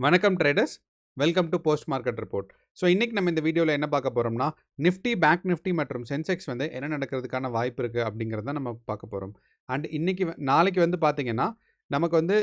வணக்கம் traders. Welcome to post market report. So இன்னைக்கு நம்ம இந்த வீடியோவில் என்ன பார்க்க போகிறோம்னா, நிஃப்டி, பேங்க் நிஃப்டி மற்றும் சென்செக்ஸ் வந்து என்ன நடக்கிறதுக்கான வாய்ப்பு இருக்குது அப்படிங்கிறத நம்ம பார்க்க போகிறோம். அண்ட் நாளைக்கு வந்து பார்த்தீங்கன்னா, நமக்கு வந்து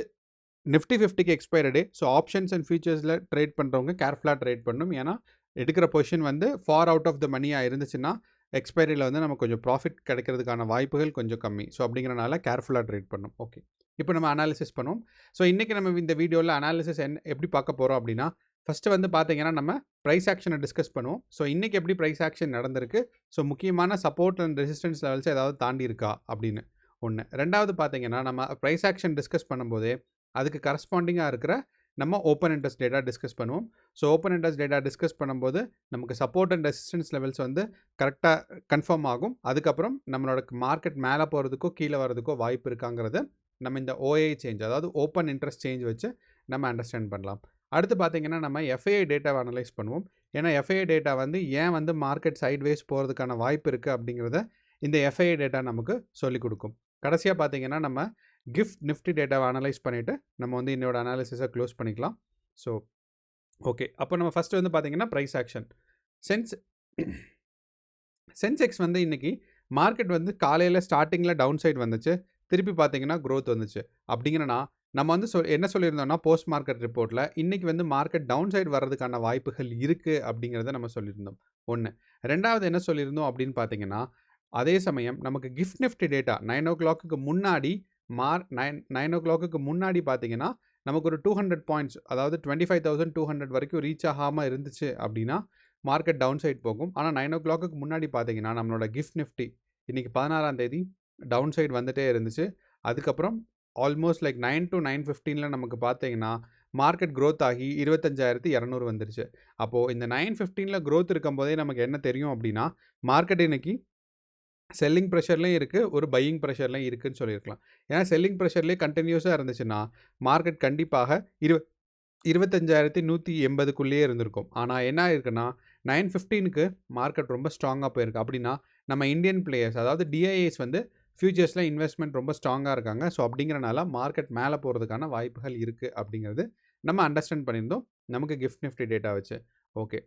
நிஃப்டி 50க்கு expiry day. So options and ஃபியூச்சர்ஸில் ட்ரேட் பண்ணுறவங்க கேர்ஃபுல்லாக ட்ரேட் பண்ணணும். ஏன்னா எடுக்கிற பொசிஷன் வந்து ஃபார் அவுட் ஆஃப் த மணியாக இருந்துச்சுன்னா எக்ஸ்பைரியில் வந்து நமக்கு கொஞ்சம் ப்ராஃபிட் கிடைக்கிறதுக்கான வாய்ப்புகள் கொஞ்சம் கம்மி. ஸோ அப்படிங்கிறனால கேர்ஃபுல்லாக ட்ரேட் பண்ணணும். ஓகே, இப்போ நம்ம அனாலிசிஸ் பண்ணுவோம். ஸோ இன்றைக்கி நம்ம இந்த வீடியோவில் அனாலிசிஸ் எப்படி பார்க்க போகிறோம் அப்படின்னா, ஃபஸ்ட்டு வந்து பார்த்தீங்கன்னா நம்ம ப்ரைஸ் ஆக்ஷனை டிஸ்கஸ் பண்ணுவோம். ஸோ இன்றைக்கி எப்படி ப்ரைஸ் ஆக்ஷன் நடந்திருக்கு, ஸோ முக்கியமான சப்போர்ட் அண்ட் ரெசிஸ்டன்ஸ் லெவல்ஸ் ஏதாவது தாண்டி இருக்கா அப்படின்னு ஒன்று. ரெண்டாவது பார்த்தீங்கன்னா நம்ம ப்ரைஸ் ஆக்ஷன் டிஸ்கஸ் பண்ணும்போதே அதுக்கு கரஸ்பாண்டிங்காக இருக்கிற நம்ம ஓப்பன் இன்ட்ரெஸ்ட் டேட்டா டிஸ்கஸ் பண்ணுவோம். So open interest data discuss பண்ணும்போது நமக்கு சப்போர்ட் அண்ட் ரெசிஸ்டன்ஸ் லெவல்ஸ் வந்து கரெக்டாக கன்ஃபார்ம் ஆகும். அதுக்கப்புறம் நம்மளோட மார்க்கெட் மேலே போகிறதுக்கோ கீழே வர்றதுக்கோ வாய்ப்பு இருக்காங்கிறது நம்ம இந்த ஓஏ சேஞ்ச், அதாவது ஓப்பன் இன்ட்ரெஸ்ட் சேஞ்ச் வச்சு நம்ம அண்டர்ஸ்டாண்ட் பண்ணலாம். அடுத்து பார்த்தீங்கன்னா நம்ம எஃப்ஐஐ டேட்டாவை அனலைஸ் பண்ணுவோம். ஏன்னா எஃப்ஐஐ டேட்டா வந்து ஏன் வந்து மார்க்கெட் சைட்வேஸ் போகிறதுக்கான வாய்ப்பு இருக்குது அப்படிங்கிறத இந்த எஃப்ஐஐ டேட்டா நமக்கு சொல்லிக் கொடுக்கும். கடைசியாக பார்த்தீங்கன்னா நம்ம கிஃப்ட் நிஃப்டி டேட்டாவை அனலைஸ் பண்ணிவிட்டு நம்ம வந்து என்னோட அனாலிசிஸை க்ளோஸ் பண்ணிக்கலாம். ஸோ ஓகே, அப்போ நம்ம ஃபஸ்ட்டு வந்து பார்த்தீங்கன்னா ப்ரைஸ் ஆக்ஷன். சென்செக்ஸ் வந்து இன்றைக்கி மார்க்கெட் வந்து காலையில் ஸ்டார்டிங்கில் டவுன் சைடு வந்துச்சு, திருப்பி பார்த்தீங்கன்னா க்ரோத் வந்துச்சு. அப்படிங்கிறனா நம்ம வந்து என்ன சொல்லியிருந்தோம்னா போஸ்ட் மார்க்கெட் ரிப்போர்ட்டில் இன்றைக்கி வந்து மார்க்கெட் டவுன் சைடு வர்றதுக்கான வாய்ப்புகள் இருக்குது அப்படிங்கிறத நம்ம சொல்லியிருந்தோம். ஒன்று. ரெண்டாவது என்ன சொல்லியிருந்தோம் அப்படின்னு பார்த்தீங்கன்னா, அதே சமயம் நமக்கு கிஃப்ட் நிஃப்டி டேட்டா 9 o'clock முன்னாடி 9 o'clock முன்னாடி பார்த்தீங்கன்னா நமக்கு ஒரு 200 பாயிண்ட்ஸ், அதாவது 25,200 வரைக்கும் ரீச் ஆகாமல் இருந்துச்சு அப்படின்னா மார்க்கெட் டவுன் சைட் போகும். ஆனால் 9 o'clock முன்னாடி பார்த்தீங்கன்னா நம்மளோட கிஃப்ட் நிஃப்டி இன்றைக்கி 16ஆம் தேதி டவுன் சைட் வந்துகிட்டே இருந்துச்சு. அதுக்கப்புறம் ஆல்மோஸ்ட் லைக் 9 to 9:15 நமக்கு பார்த்தீங்கன்னா மார்க்கெட் க்ரோத் ஆகி 25,200 வந்துருச்சு. அப்போது இந்த 9:15 க்ரோத் இருக்கும்போதே நமக்கு என்ன தெரியும் அப்படின்னா, மார்க்கெட் இன்றைக்கி செல்லிங் ப்ரெஷர்லேயும் இருக்குது, ஒரு பையிங் ப்ரெஷர்லேயும் இருக்குதுன்னு சொல்லியிருக்கலாம். ஏன்னா செல்லிங் ப்ரெஷர்லேயே கண்டினியூஸாக இருந்துச்சுன்னா மார்க்கெட் கண்டிப்பாக 25,180க்குள்ளேயே இருந்திருக்கும். ஆனால் என்ன ஆயிருக்குன்னா 9:15க்கு மார்க்கெட் ரொம்ப ஸ்ட்ராங்காக போயிருக்கு. அப்படின்னா நம்ம இந்தியன் பிளேயர்ஸ், அதாவது டிஐஏஸ் வந்து ஃபியூச்சர்ஸில் இன்வெஸ்ட்மெண்ட் ரொம்ப ஸ்ட்ராங்காக இருக்காங்க. ஸோ அப்படிங்கிறனால மார்க்கெட் மேலே போகிறதுக்கான வாய்ப்புகள் இருக்குது அப்படிங்கிறது நம்ம அண்டர்ஸ்டாண்ட் பண்ணியிருந்தோம் நமக்கு கிஃப்ட் நிஃப்டி டேட்டா வச்சு. ஓகே,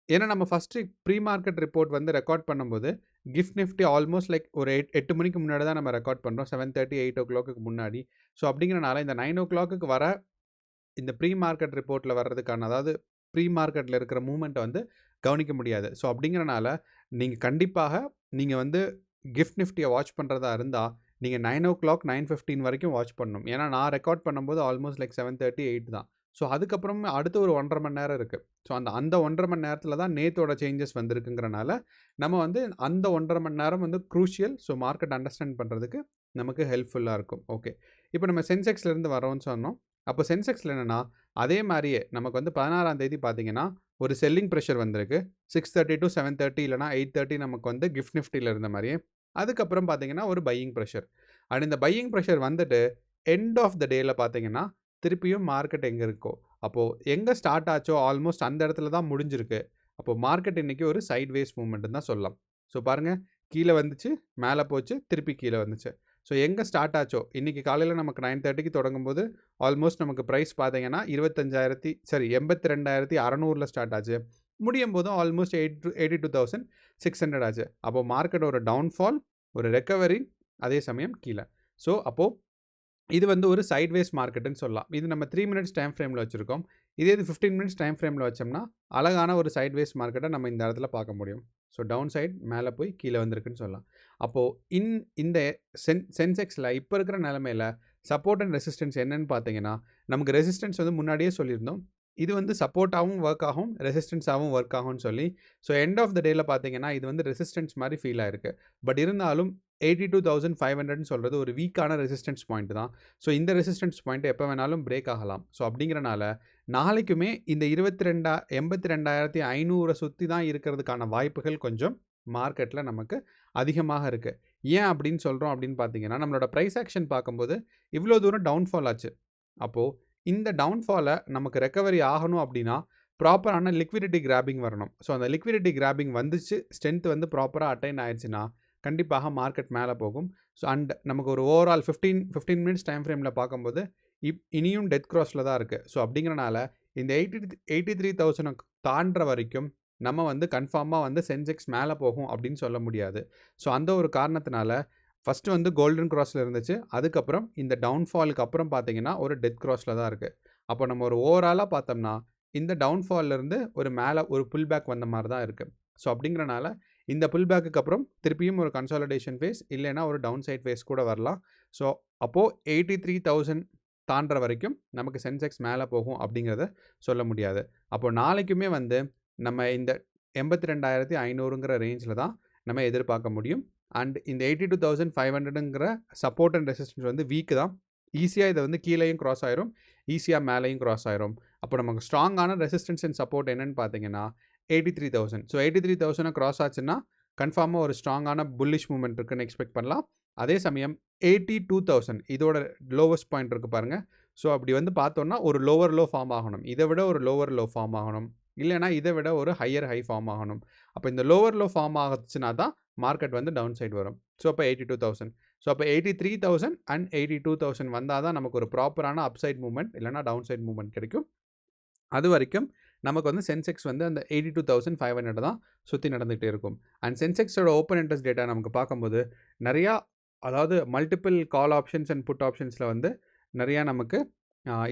ஏன்னா நம்ம ஃபஸ்ட்டு ப்ரீ மார்க்கெட் ரிப்போர்ட் வந்து ரெக்கார்ட் பண்ணும்போது கிஃப்ட் நிஃப்டி ஆல்மோஸ்ட் லைக் ஒரு 8 மணிக்கு முன்னாடி தான் நம்ம ரெக்கார்ட் பண்ணுறோம். 7:30 8 o'clock முன்னாடி. ஸோ அப்படிங்கிறனால இந்த 9 o'clock வர இந்த ப்ரீ மார்க்கெட் ரிப்போர்ட்டில் வர்றதுக்கான, அதாவது ப்ரீ மார்க்கெட்டில் இருக்கிற மூமெண்ட்டை வந்து கவனிக்க முடியாது. ஸோ அப்படிங்கிறனால நீங்கள் கண்டிப்பாக நீங்கள் வந்து கிஃப்ட் நிஃப்டியை வாட்ச் பண்ணுறதா இருந்தால் நீங்கள் 9 o'clock 9:15 வரைக்கும் வாட்ச் பண்ணணும். ஏன்னா நான் ரெக்கார்ட் பண்ணும்போது ஆல்மோஸ்ட் லைக் 7:30 8 தான். ஸோ அதுக்கப்புறம் அடுத்து ஒரு 1.5 மணி நேரம் இருக்குது. ஸோ அந்த 1.5 மணி நேரத்தில் தான் நேத்தோட சேஞ்சஸ் வந்திருக்குங்கிறனால நம்ம வந்து அந்த 1.5 மணி நேரம் வந்து க்ரூஷியல். ஸோ மார்க்கெட் அண்டர்ஸ்டாண்ட் பண்ணுறதுக்கு நமக்கு ஹெல்ப்ஃபுல்லாக இருக்கும். ஓகே, இப்போ நம்ம சென்செக்ஸ்லேருந்து வரோன்னு சொன்னோம். அப்போ சென்செக்ஸில் என்னென்னா அதே மாதிரியே நமக்கு வந்து 16ஆம் தேதி பார்த்தீங்கன்னா ஒரு செல்லிங் ப்ரெஷர் வந்திருக்கு. 6:30 to 7:30 இல்லைனா 8:30 நமக்கு வந்து கிஃப்ட் நிஃப்டியில் இருந்த மாதிரியே. அதுக்கப்புறம் பார்த்தீங்கன்னா ஒரு பையிங் ப்ரெஷர். அண்ட் இந்த பையிங் ப்ரெஷர் வந்துட்டு எண்ட் ஆஃப் த டேயில் பார்த்தீங்கன்னா திருப்பியும் மார்க்கெட் எங்கே இருக்கோ, அப்போது எங்கே ஸ்டார்ட் ஆச்சோ ஆல்மோஸ்ட் அந்த இடத்துல தான் முடிஞ்சிருக்கு. அப்போது மார்க்கெட் இன்றைக்கி ஒரு சைட்வேஸ் மூவ்மெண்ட்டுன்னு தான் சொல்லலாம். ஸோ பாருங்கள், கீழே வந்துச்சு, மேலே போச்சு, திருப்பி கீழே வந்துச்சு. ஸோ எங்கே ஸ்டார்ட் ஆச்சோ இன்றைக்கி காலையில் நமக்கு 9:30க்கு தொடங்கும்போது ஆல்மோஸ்ட் நமக்கு ப்ரைஸ் பார்த்தீங்கன்னா 82,600 ஸ்டார்ட் ஆச்சு. முடியும் போதும் ஆல்மோஸ்ட் 82,600 ஆச்சு. அப்போது மார்க்கெட் ஒரு டவுன்ஃபால், ஒரு ரெக்கவரி, அதே சமயம் கீழே. ஸோ அப்போது இது வந்து ஒரு சைட்வேஸ் மார்க்கெட்டுன்னு சொல்லலாம். இது நம்ம 3 மினிட்ஸ் டைம் ஃப்ரேமில் வச்சுருக்கோம். இதே இது 15 மினிட்ஸ் டைம் ஃப்ரேமில் வச்சோம்னா அழகான ஒரு சைட்வேஸ் மார்க்கெட்டை நம்ம இந்த இடத்துல பார்க்க முடியும். ஸோ டவுன் சைட் மேலே போய் கீழே வந்திருக்குன்னு சொல்லலாம். அப்போது இந்த சென்செக்ஸில் இப்போ இருக்கிற நிலமையில் சப்போர்ட் அண்ட் ரெசிஸ்டன்ஸ் என்னன்னு பார்த்தீங்கன்னா, நமக்கு ரெசிஸ்டன்ஸ் வந்து முன்னாடியே சொல்லியிருந்தோம். இது வந்து சப்போர்ட்டாகவும் ஒர்க் ஆகும், ரெசிஸ்டன்ஸாகவும் ஒர்க் ஆகும்னு சொல்லி. ஸோ எண்ட் ஆஃப் த டேயில் பார்த்தீங்கன்னா இது வந்து ரெசிஸ்டன்ஸ் மாதிரி ஃபீல் ஆயிருக்கு. பட் இருந்தாலும் 82,500ன்னு சொல்கிறது ஒரு வீக்கான ரெசிஸ்டன்ஸ் பாயிண்ட் தான். ஸோ இந்த ரெசிஸ்டன்ஸ் பாயிண்ட் எப்போ வேணாலும் பிரேக் ஆகலாம். ஸோ அப்படிங்கிறனால நாளைக்குமே இந்த 82,500 சுற்றி தான் இருக்கிறதுக்கான வாய்ப்புகள் கொஞ்சம் மார்க்கெட்டில் நமக்கு அதிகமாக இருக்குது. ஏன் அப்படின்னு சொல்கிறோம் அப்படின்னு பார்த்தீங்கன்னா, நம்மளோட ப்ரைஸ் ஆக்ஷன் பார்க்கும்போது இவ்வளோ தூரம் டவுன்ஃபால் ஆச்சு. அப்போது இந்த டவுன்ஃபாலை நமக்கு ரெக்கவரி ஆகணும் அப்படின்னா ப்ராப்பரான லிக்விடிட்டி கிராபிங் வரணும். ஸோ அந்த லிக்விடிட்டி கிராபிங் வந்துச்சு, ஸ்ட்ரென்த் வந்து ப்ராப்பராக அட்டைன் ஆயிடுச்சுன்னா கண்டிப்பாக மார்க்கெட் மேலே போகும். ஸோ அண்ட் நமக்கு ஒரு ஓவரால் 15 மினிட்ஸ் டைம் ஃப்ரேமில் பார்க்கும்போது இனியும் டெத் க்ராஸில் தான் இருக்குது. ஸோ அப்படிங்கிறனால இந்த 83,000 தாண்டுற வரைக்கும் நம்ம வந்து கன்ஃபார்மாக வந்து சென்செக்ஸ் மேலே போகும் அப்படின்னு சொல்ல முடியாது. ஸோ அந்த ஒரு காரணத்தினால ஃபஸ்ட்டு வந்து கோல்டன் கிராஸில் இருந்துச்சு. அதுக்கப்புறம் இந்த டவுன்ஃபாலுக்கு அப்புறம் பார்த்தீங்கன்னா ஒரு டெத் கிராஸில் தான் இருக்குது. அப்போ நம்ம ஒரு ஓவராலாக பார்த்தோம்னா இந்த டவுன்ஃபால்லேருந்து ஒரு மேலே ஒரு புல் பேக் வந்த மாதிரி தான் இருக்குது. ஸோ அப்படிங்கிறனால இந்த புல் பேக்குக்கு அப்புறம் திருப்பியும் ஒரு கன்சாலிடேஷன் ஃபேஸ் இல்லைன்னா ஒரு டவுன் சைட் ஃபேஸ் கூட வரலாம். ஸோ அப்போது 83,000 தாண்டுற வரைக்கும் நமக்கு சென்செக்ஸ் மேலே போகும் அப்படிங்கிறத சொல்ல முடியாது. அப்போது நாளைக்குமே வந்து நம்ம இந்த 82,500ங்கிற ரேஞ்சில் தான் நம்ம எதிர்பார்க்க முடியும். அண்ட் இந்த 82,500ங்கிற சப்போர்ட் அண்ட் ரெசிஸ்டன்ஸ் வந்து வீக் தான். ஈஸியாக இதை வந்து கீழேயும் கிராஸ் ஆயிரும், ஈஸியாக மேலேயும் கிராஸ் ஆயிரும். அப்போ நமக்கு ஸ்ட்ராங்கான ரெசிஸ்டன்ஸ் அண்ட் சப்போர்ட் என்னென்னு பார்த்தீங்கன்னா 83,000. ஸோ 83,000 கிராஸ் ஆச்சுன்னா கன்ஃபார்மாக ஒரு ஸ்ட்ராங்கான புல்லிஷ் மூவ்மெண்ட் இருக்குன்னு எக்ஸ்பெக்ட் பண்ணலாம். அதே சமயம் 82,000 இதோட லோவஸ்ட் பாயிண்ட் இருக்குது பாருங்கள். ஸோ அப்படி வந்து பார்த்தோன்னா ஒரு லோவர் லோ ஃபார்ம் ஆகணும், இதை விட ஒரு லோவர் லோ ஃபார்ம் ஆகணும், இல்லைனா இதை விட ஒரு ஹையர் ஹை ஃபார்ம் ஆகணும். அப்போ இந்த லோவர் லோ ஃபார்ம் ஆச்சுன்னா தான் மார்க்கெட் வந்து டவுன் சைடு வரும். ஸோ அப்போ 82,000. ஸோ அப்போ 83,000 அண்ட் 82,000 வந்தால் தான் நமக்கு ஒரு ப்ராப்பரான அப்சைட் மூவ்மெண்ட் இல்லைனா டவுன் சைட் மூவ்மெண்ட் கிடைக்கும். அது வரைக்கும் நமக்கு வந்து சென்செக்ஸ் வந்து அந்த 82,500 தான் சுற்றி நடந்துகிட்டே இருக்கும். அண்ட் சென்செக்ஸோட ஓப்பன் இன்ட்ரெஸ்ட் டேட்டா நமக்கு பார்க்கும்போது நிறையா, அதாவது multiple call options and put ஆப்ஷன்ஸில் வந்து நிறையா நமக்கு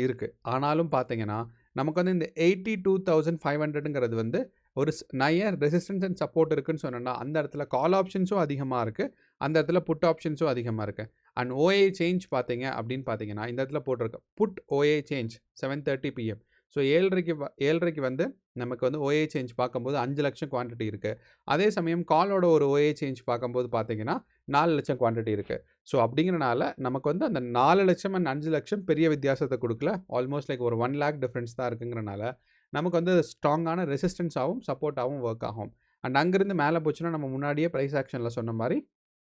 இருக்குது. ஆனாலும் பார்த்தீங்கன்னா நமக்கு வந்து இந்த 82,500ங்கிறது வந்து ஒரு நிறைய ரெசிஸ்டன்ஸ் அண்ட் சப்போர்ட் இருக்குதுன்னு சொன்னோன்னா அந்த இடத்துல கால் ஆப்ஷன்ஸும் அதிகமாக இருக்குது, அந்த இடத்துல புட் ஆப்ஷன்ஸும் அதிகமாக இருக்குது. அண்ட் ஓஏ சேஞ்ச் பார்த்தீங்க அப்படின்னு பார்த்தீங்கன்னா இந்த இடத்துல போட்டிருக்கு put OI change 7:30 PM. So 7:30க்கு வந்து நமக்கு வந்து ஓஏ சேஞ்ச் பார்க்கும்போது 5 லட்சம் குவான்டிட்டி இருக்குது. அதே சமயம் காலோட ஒரு ஓஏ சேஞ்ச் பார்க்கும்போது பார்த்தீங்கன்னா 4 லட்சம் குவான்டிட்டி இருக்குது. ஸோ அப்படிங்கிறனால நமக்கு வந்து அந்த 4 லட்சம் அண்ட் 5 லட்சம் பெரிய வித்தியாசத்தை கொடுக்கல. ஆல்மோஸ்ட் லைக் ஒரு 1 lakh டிஃப்ரென்ஸ் தான் இருக்குங்கிறனால நமக்கு வந்து ஸ்ட்ராங்கான ரெசிஸ்டன்ஸாகவும் சப்போர்ட்டாகவும் ஒர்க் ஆகும். அண்ட் அங்கேருந்து மேலே போச்சுன்னா நம்ம முன்னாடியே ப்ரைஸ் ஆக்ஷனில் சொன்ன மாதிரி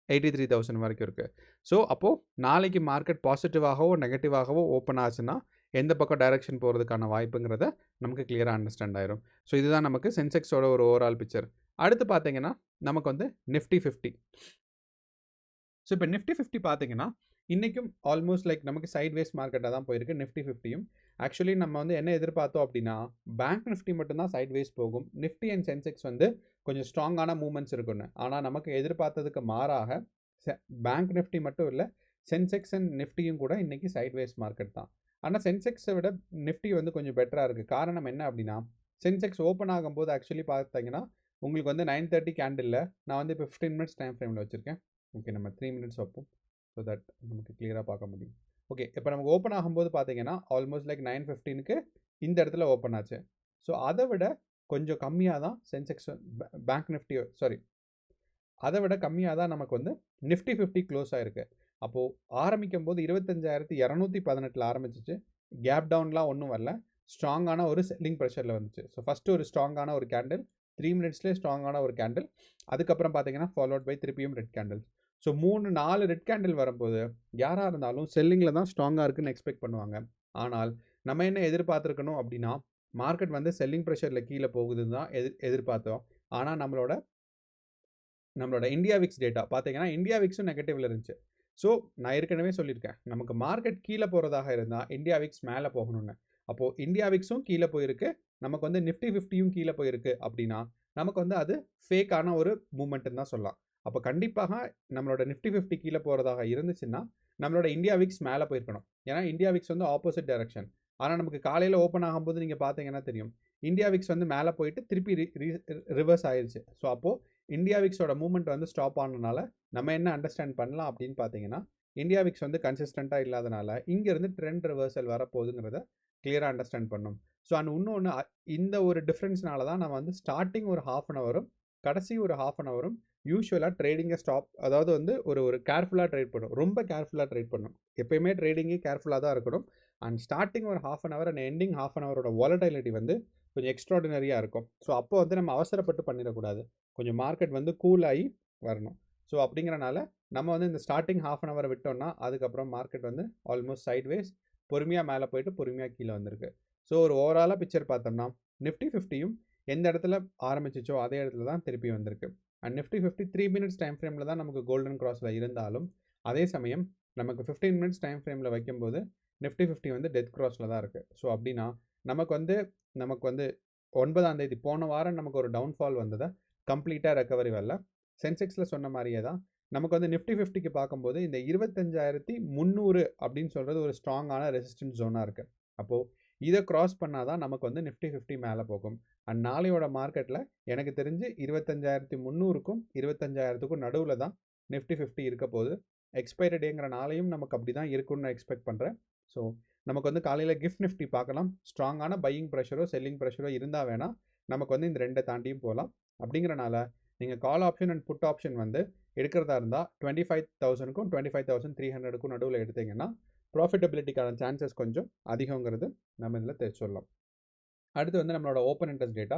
83,000 வரைக்கும் இருக்குது. ஸோ அப்போது நாளைக்கு மார்க்கெட் பாசிட்டிவாகவோ நெகட்டிவாகவோ ஓப்பன் ஆச்சுன்னா எந்த பக்கம் டைரக்ஷன் போகிறதுக்கான வாய்ப்புங்கிறத நமக்கு கிளியராக அண்டர்ஸ்டாண்ட் ஆயிரும். ஸோ இதுதான் நமக்கு சென்செக்ஸோட ஒரு ஓவரால் பிக்சர். அடுத்து பார்த்தீங்கன்னா நமக்கு வந்து நிஃப்டி 50. ஸோ இப்போ நிஃப்டி 50 பார்த்தீங்கன்னா இன்றைக்கும் ஆல்மோஸ்ட் லைக் நமக்கு சைட்வேஸ் மார்க்கெட்டாக தான் போயிருக்கு நிஃப்டி 50யும். ஆக்சுவலி நம்ம வந்து என்ன எதிர்பார்த்தோம் அப்படின்னா பேங்க் நிஃப்டி மட்டும்தான் சைட்வேஸ் போகும், நிஃப்டி அண்ட் சென்செக்ஸ் வந்து கொஞ்சம் ஸ்ட்ராங்கான மூவ்மெண்ட்ஸ் இருக்குன்னு. ஆனால் நமக்கு எதிர்பார்த்ததுக்கு மாறாக பேங்க் நிஃப்டி மட்டும் இல்லை, சென்செக்ஸ் அண்ட் நிஃப்டியும் கூட இன்றைக்கி சைட்வேஸ் மார்க்கெட் தான். ஆனால் சென்செக்ஸை விட நிஃப்டி வந்து கொஞ்சம் பெட்டராக இருக்குது. காரணம் என்ன அப்படின்னா சென்செக்ஸ் ஓப்பன் ஆகும்போது ஆக்சுவலி பார்த்தீங்கன்னா உங்களுக்கு வந்து 9:30 கேண்டில் நான் வந்து இப்போ 15 மினிட்ஸ் டைம் ஃப்ரேமில் வச்சுருக்கேன். ஓகே, நம்ம 3 மினிட்ஸ் வைப்போம் ஸோ தட் நமக்கு கிளியராக பார்க்க முடியும். ஓகே, இப்போ நமக்கு ஓப்பன் ஆகும்போது பார்த்தீங்கன்னா ஆல்மோஸ்ட் லைக் 9:15க்கு இந்த இடத்துல ஓப்பன் ஆச்சு. ஸோ அதை விட கொஞ்சம் கம்மியாக தான் சென்செக்ஸ் பேங்க் நிஃப்டி அதை விட கம்மியாக தான் நமக்கு வந்து நிஃப்டி 50 க்ளோஸ் ஆகிருக்கு. அப்போது ஆரம்பிக்கும் போது 25,218 ஆரம்பிச்சிச்சு. கேப் டவுன்லாம் ஒன்றும் வரல, ஸ்ட்ராங்கான ஒரு செல்லிங் ப்ரெஷரில் வந்துச்சு. ஸோ ஃபஸ்ட்டு ஒரு ஸ்ட்ராங்கான ஒரு கேண்டில், 3 மினிட்ஸ்லேயே ஸ்ட்ராங்கான ஒரு கேண்டில், அதுக்கப்புறம் பார்த்தீங்கன்னா ஃபாலோட் பை திருப்பியும் red candle. So 3-4 red candle வரும்போது யாராக இருந்தாலும் செல்லிங்கில் தான் ஸ்ட்ராங்காக இருக்குன்னு எக்ஸ்பெக்ட் பண்ணுவாங்க. ஆனால் நம்ம என்ன எதிர்பார்த்துருக்கணும் அப்படின்னா மார்க்கெட் வந்து செல்லிங் ப்ரெஷரில் கீழே போகுதுன்னு தான் எதிர்பார்த்தோம். ஆனால் நம்மளோட இந்தியா விக்ஸ் டேட்டா பார்த்தீங்கன்னா இந்தியா விக்ஸும் நெகட்டிவில் இருந்துச்சு. ஸோ நான் ஏற்கனவே சொல்லியிருக்கேன், நமக்கு மார்க்கெட் கீழே போகிறதாக இருந்தால் இந்தியா விக்ஸ் மேலே போகணும்னு. அப்போது இந்தியா விக்ஸும் கீழே போயிருக்கு, நமக்கு வந்து நிஃப்டி 50யும் கீழே போயிருக்கு அப்படின்னா நமக்கு வந்து அது ஃபேக்கான ஒரு மூமெண்ட்டுன்னு தான் சொல்லலாம். அப்போ கண்டிப்பாக நம்மளோட நிஃப்டி 50 கீழே போகிறதாக இருந்துச்சுன்னா நம்மளோட இந்தியா விக்ஸ் மேலே போயிருக்கணும். ஏன்னா இந்தியா விக்ஸ் வந்து ஆப்போசிட் டைரக்ஷன். ஆனால் நமக்கு காலையில் ஓப்பன் ஆகும்போது நீங்கள் பார்த்தீங்கன்னா தெரியும் இந்தியா விக்ஸ் வந்து மேலே போயிட்டு திருப்பி ரிவர்ஸ் ஆயிடுச்சு. ஸோ அப்போது இந்தியா விக்ஸோட மூவ்மெண்ட் வந்து ஸ்டாப் ஆனதுனால நம்ம என்ன அண்டர்ஸ்டாண்ட் பண்ணலாம் அப்படின்னு பார்த்தீங்கன்னா இந்தியா விக்ஸ் வந்து கன்சிஸ்டண்ட்டாக இல்லாதனால இங்கேருந்து ட்ரெண்ட் ரிவர்சல் வரப்போகுதுங்கிறத கிளியராக அண்டர்ஸ்டாண்ட் பண்ணணும். ஸோ அண்ட் இன்னொன்று இந்த ஒரு டிஃப்ரென்ஸ்னால தான் நம்ம வந்து ஸ்டார்டிங் ஒரு 1/2 அன் ஹவரும் கடைசி ஒரு 1/2 அன் ஹவரும் யூஸ்வலாக ட்ரேடிங்கை ஸ்டாப், அதாவது வந்து ஒரு கேர்ஃபுல்லாக ட்ரேட் பண்ணணும், ரொம்ப கேர்ஃபுல்லாக ட்ரேட் பண்ணணும். எப்பயுமே ட்ரேடிங்கே கேர்ஃபுல்லாக தான் இருக்கணும். அண்ட் ஸ்டார்டிங் ஒரு 1/2 an hour and ending 1/2 an ஹவரோட வாலடைலிட்டி வந்து கொஞ்சம் எக்ஸ்ட்ராடினரியாக இருக்கும். ஸோ அப்போ வந்து நம்ம அவசரப்பட்டு பண்ணிடக்கூடாது, கொஞ்சம் மார்க்கெட் வந்து கூல் ஆகி வரணும். ஸோ அப்படிங்கிறனால நம்ம வந்து இந்த ஸ்டார்டிங் 1/2 அன் ஹவரை விட்டோம்னா அதுக்கப்புறம் மார்க்கெட் வந்து ஆல்மோஸ்ட் சைட்வேஸ் பொறுமையாக மேலே போயிட்டு பொறுமையாக கீழே வந்திருக்கு. ஸோ ஒரு ஓவராலாக பிக்சர் பார்த்தோம்னா நிஃப்டி 50யும் எந்த இடத்துல ஆரம்பிச்சிச்சோ அதே இடத்துல தான் திருப்பி வந்திருக்கு. அண்ட் நிஃப்டி 50 3 மினிட்ஸ் டைம் ஃப்ரேமில் தான் நமக்கு கோல்டன் கிராஸில் இருந்தாலும் அதே சமயம் நமக்கு 15 மினிட்ஸ் டைம் ஃப்ரேமில் வைக்கும்போது நிஃப்டி 50 வந்து டெத் கிராஸில் தான் இருக்குது. ஸோ அப்படின்னா நமக்கு வந்து நமக்கு வந்து 9ஆம் தேதி போன வாரம் நமக்கு ஒரு டவுன்ஃபால் வந்தது. கம்ப்ளீட்டாக ரெக்கவரி வரல. சென்செக்ஸில் சொன்ன மாதிரியே தான் நமக்கு வந்து நிஃப்டி 50க்கு பார்க்கும்போது இந்த 25,300 அப்படின்னு சொல்கிறது ஒரு ஸ்ட்ராங்கான ரெசிஸ்டன்ஸ் ஜோனாக இருக்குது. அப்போது இதை கிராஸ் பண்ணால் தான் நமக்கு வந்து நிஃப்டி 50 மேலே போகும். அண்ட் நாளையோட மார்க்கெட்டில் எனக்கு தெரிஞ்சு 25,300க்கும் 25,000க்கும் நடுவில் தான் நிஃப்டி 50 இருக்க போகுது. எக்ஸ்பைரி டேங்கிற நாளையும் நமக்கு அப்படி தான் இருக்கும்னு நான் எக்ஸ்பெக்ட் பண்ணுறேன். ஸோ நமக்கு வந்து காலையில் கிஃப்ட் நிஃப்டி பார்க்கலாம். ஸ்ட்ராங்கான பையிங் ப்ரெஷரோ செல்லிங் ப்ரெஷரோ இருந்தால் வேணால் நமக்கு வந்து இந்த ரெண்டை தாண்டியும் போகலாம். அப்படிங்கிறனால நீங்கள் call option and put option வந்து எடுக்கிறதா இருந்தால் 25,000க்கும் 25,300க்கும் நடுவில் எடுத்தீங்கன்னா ப்ராஃபிட்டபிலிட்டிக்கான சான்சஸ் கொஞ்சம் அதிகங்கிறது நம்ம இதில் சொல்லலாம். அடுத்து வந்து நம்மளோட open interest data.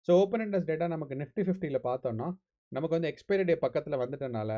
So open interest data நமக்கு நிஃப்டி 50ல் பார்த்தோம்னா நமக்கு வந்து எக்ஸ்பைரி டே பக்கத்தில் வந்துட்டனால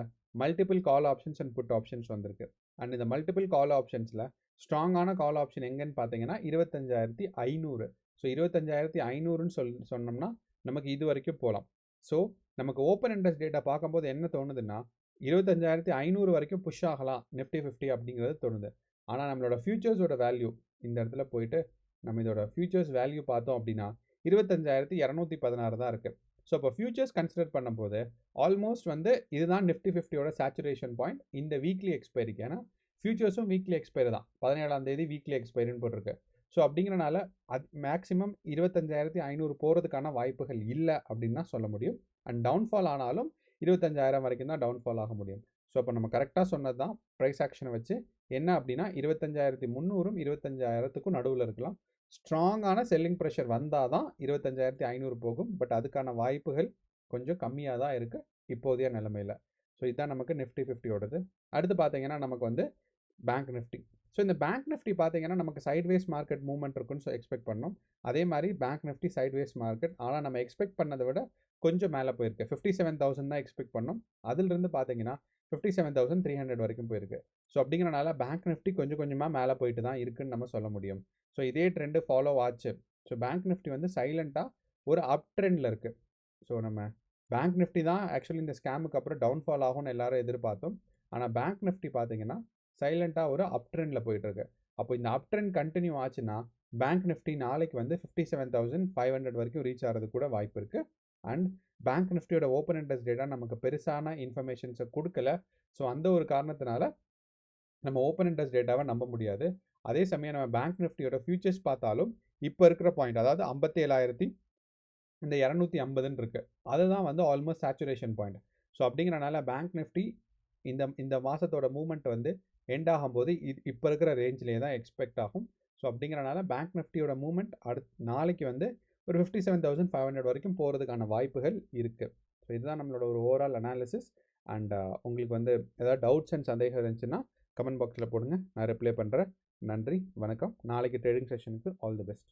multiple call options and put options வந்திருக்கு. அண்ட் இந்த மல்டிபிள் கால் ஆப்ஷன்ஸில் ஸ்ட்ராங்கான கால் ஆப்ஷன் எங்கன்னு பார்த்தீங்கன்னா 25,500. ஸோ 25,500ன்னு சொன்னோம்னா நமக்கு இது வரைக்கும் போகலாம். ஸோ நமக்கு ஓப்பன் இன்ட்ரெஸ்ட் டேட்டா பார்க்கும்போது என்ன தோணுதுன்னா 25,500 வரைக்கும் புஷ் ஆகலாம் நிஃப்டி 50 அப்படிங்கிறது தோணுது. ஆனால் நம்மளோட ஃபியூச்சர்ஸோட வேல்யூ இந்த இடத்துல போயிட்டு நம்ம இதோட ஃபியூச்சர்ஸ் வேல்யூ பார்த்தோம் அப்படின்னா 25,216 தான் இருக்குது. ஸோ இப்போ ஃபியூச்சர்ஸ் கன்சிடர் பண்ணும்போது ஆல்மோஸ்ட் வந்து இதுதான் நிஃப்டி 50யோட சேச்சுரேஷன் பாயிண்ட் இந்த வீக்லி எக்ஸ்பைரிக்கு. ஏன்னா ஃபியூச்சர்ஸும் வீக்லி எக்ஸ்பைரி தான். 17ஆம் தேதி வீக்லி எக்ஸ்பைரின்னு போட்டிருக்கு. ஸோ அப்படிங்கிறனால அது மேக்ஸிமம் 25,500 போகிறதுக்கான வாய்ப்புகள் இல்லை அப்படின்னு தான் சொல்ல முடியும். அண்ட் டவுன்ஃபால் ஆனாலும் 25,000 வரைக்கும் தான் டவுன்ஃபால் ஆக முடியும். ஸோ அப்போ நம்ம கரெக்டாக சொன்னது தான் ப்ரைஸ் ஆக்ஷனை வச்சு என்ன அப்படின்னா 25,300ம் 25,000த்துக்கும் நடுவில் இருக்கலாம். ஸ்ட்ராங்கான செல்லிங் ப்ரெஷர் வந்தால் தான் 25,500 போகும். பட் அதுக்கான வாய்ப்புகள் கொஞ்சம் கம்மியாக தான் இருக்குது இப்போதைய நிலைமையில். ஸோ இதுதான் நமக்கு நிஃப்டி 50யோடது. அடுத்து பார்த்தீங்கன்னா நமக்கு வந்து பேங்க் நிஃப்டி. ஸோ இந்த பேங்க் நிஃப்டி பார்த்தீங்கன்னா நமக்கு சைட்வேஸ் மார்க்கெட் மூவ்மெண்ட் இருக்குன்னு எக்ஸ்பெக்ட் பண்ணோம். அதே மாதிரி பேங்க் நிஃப்டி சைட்வேஸ் மார்க்கெட். ஆனால் நம்ம எக்ஸ்பெக்ட் பண்ணதை விட கொஞ்சம் மேலே போயிருக்கு. 57,000 தான் எக்ஸ்பெக்ட் பண்ணோம். அதிலிருந்து பார்த்தீங்கன்னா 57,300 வரைக்கும் போயிருக்கு. ஸோ அப்படிங்கிறனால பேங்க் நிஃப்டி கொஞ்சம் கொஞ்சமாக மேலே போயிட்டு தான் இருக்குன்னு நம்ம சொல்ல முடியும். ஸோ இதே ட்ரெண்டு ஃபாலோ ஆச்சு. ஸோ பேங்க் நிஃப்டி வந்து சைலண்ட்டாக ஒரு அப் ட்ரெண்டில் இருக்குது. ஸோ நம்ம பேங்க் நிஃப்டி தான் ஆக்சுவலி இந்த ஸ்கேமுக்கு அப்புறம் டவுன்ஃபால் ஆகும்னு எல்லாரும் எதிர்பார்த்தோம். ஆனால் பேங்க் நிஃப்டி பார்த்தீங்கன்னா சைலண்ட்டாக ஒரு அப் ட்ரெண்டில் போயிட்டுருக்கு. அப்போ இந்த அப் ட்ரெண்ட் கண்டினியூ ஆச்சுன்னா பேங்க் நிஃப்டி நாளைக்கு வந்து 57,500 வரைக்கும் ரீச் ஆகிறது கூட வாய்ப்பு இருக்குது. அண்ட் பேங்க் நிஃப்டியோட ஓப்பன் இன்ட்ரெஸ்ட் டேட்டா நமக்கு பெருசான இன்ஃபர்மேஷன்ஸை கொடுக்கல. ஸோ அந்த ஒரு காரணத்தினால நம்ம ஓப்பன் இன்ட்ரெஸ்ட் டேட்டாவை நம்ப முடியாது. அதே சமயம் நம்ம பேங்க் நிஃப்டியோட ஃபியூச்சர்ஸ் பார்த்தாலும் இப்போ இருக்கிற பாயிண்ட் அதாவது 57,250ன்னு இருக்குது. அதுதான் வந்து ஆல்மோஸ்ட் சேச்சுரேஷன் பாயிண்ட். ஸோ அப்படிங்கிறனால பேங்க் நிஃப்டி இந்த மாதத்தோட மூவ்மெண்ட் வந்து எண்ட் ஆகும்போது இப்போ இருக்கிற ரேஞ்சிலே தான் எக்ஸ்பெக்ட் ஆகும். ஸோ அப்படிங்கிறனால பேங்க் நிஃப்டியோட மூவ்மெண்ட் நாளைக்கு வந்து ஒரு 57,500 வரைக்கும் போகிறதுக்கான வாய்ப்புகள் இருக்குது. ஸோ இதுதான் நம்மளோட ஒரு ஓவரால் அனாலிசிஸ். அண்ட் உங்களுக்கு வந்து ஏதாவது டவுட்ஸ் அண்ட் சந்தேகம் இருந்துச்சுன்னா கமெண்ட் பாக்ஸில் போடுங்க, நான் ரிப்ளை பண்ணுறேன். நன்றி, வணக்கம். நாளைக்கு ட்ரேடிங் செஷனுக்கு ஆல் தி பெஸ்ட்.